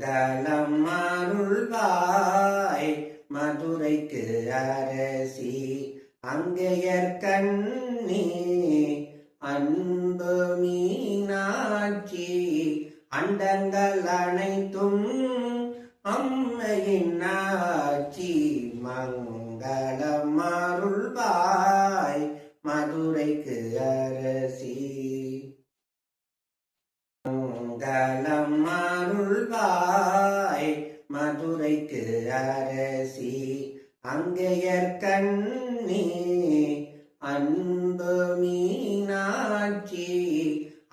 மங்களம் அருள்வாய் மதுரைக்கு அரசி அங்கையர்கண்ணி அன்பு மீனாட்சி அண்டங்கள் அனைத்தும் அம்மையின் ஆட்சி. மங்களம் அருள்வாய் மதுரைக்கு அரசி மங்களம் அருள்வாய் மதுரைக்கு அரசி அங்கையர்கண்ணி அன்பு மீனாட்சி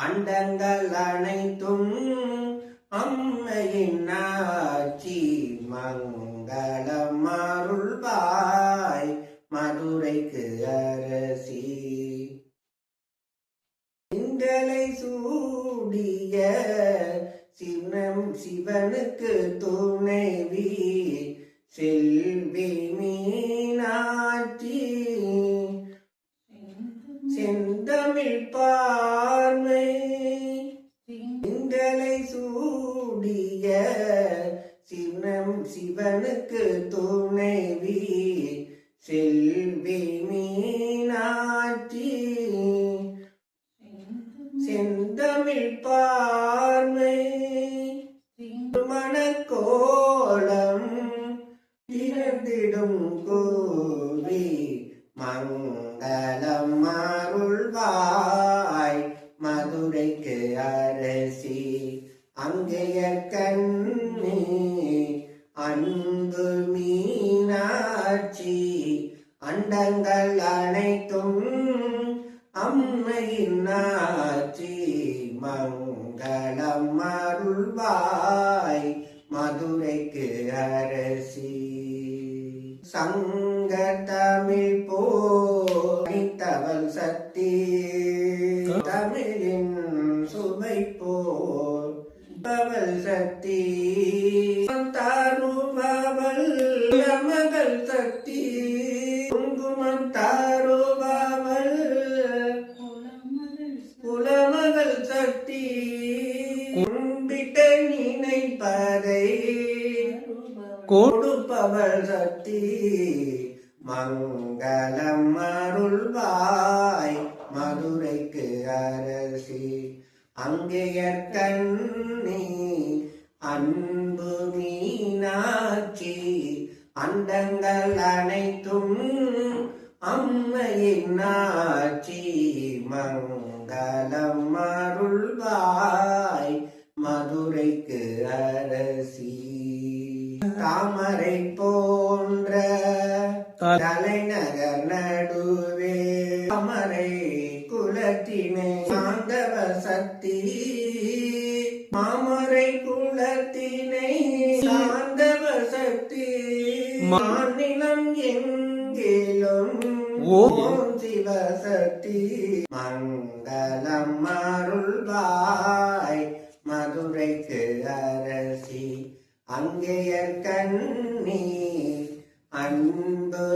அண்டங்கள் அனைத்தும் அம்மையின் ஆட்சி. மங்களம் அருள்வாய் மதுரைக்கு அரசி திங்களை சூடிய சிவனுக்கு துணைவி செல்வி மீனாட்சி செந்தமிழ் பார்வை திங்களை சூடிய சிவனுக்கு துணைவி செல்வி மீனாட்சி செந்தமிழ் பார்வை மணக்கோலம் திறந்திடும் கோவி. மங்களம் அருள்வாய் மதுரைக்கு அரசி அங்கையர்கண்ணி அன்பு மீனாட்சி அண்டங்கள் அனைத்தும் அம்மையின் ஆட்சி. மங்களம் அருள்வாய் மதுரைக்கு அரசி சங்க தமிழ் போல் சக்தி தமிழின் சுவை போல் பவல் சக்தி தாருபவள் மகள் சக்தி குங்குமம் தாருபவள் குலமகள் சக்தி கும்பிட்ட நினைப்பதை கொடுப்பவள் சக்தி. மங்களம் அருள்வாய் மதுரைக்கு அரசி அங்கையர்கண்ணி அன்பு மீனாட்சி அண்டங்கள் அனைத்தும் அம்மையின் ஆட்சி. மங்களம் அருள்வாய் மதுரைக்கு அரசி தாமரை போன்ற தலைநகர் நடுவே தாமரை குலத்தினை மாந்தவ சக்தி மாமரை குலத்தினை சாந்தவ சக்தி மாநிலம் எங்கிலும் ஓம் சிவசக்தி. மங்களம் அருள்வாய் மதுரைக்கு அரசி அங்கையர்கண்ணி அன்பு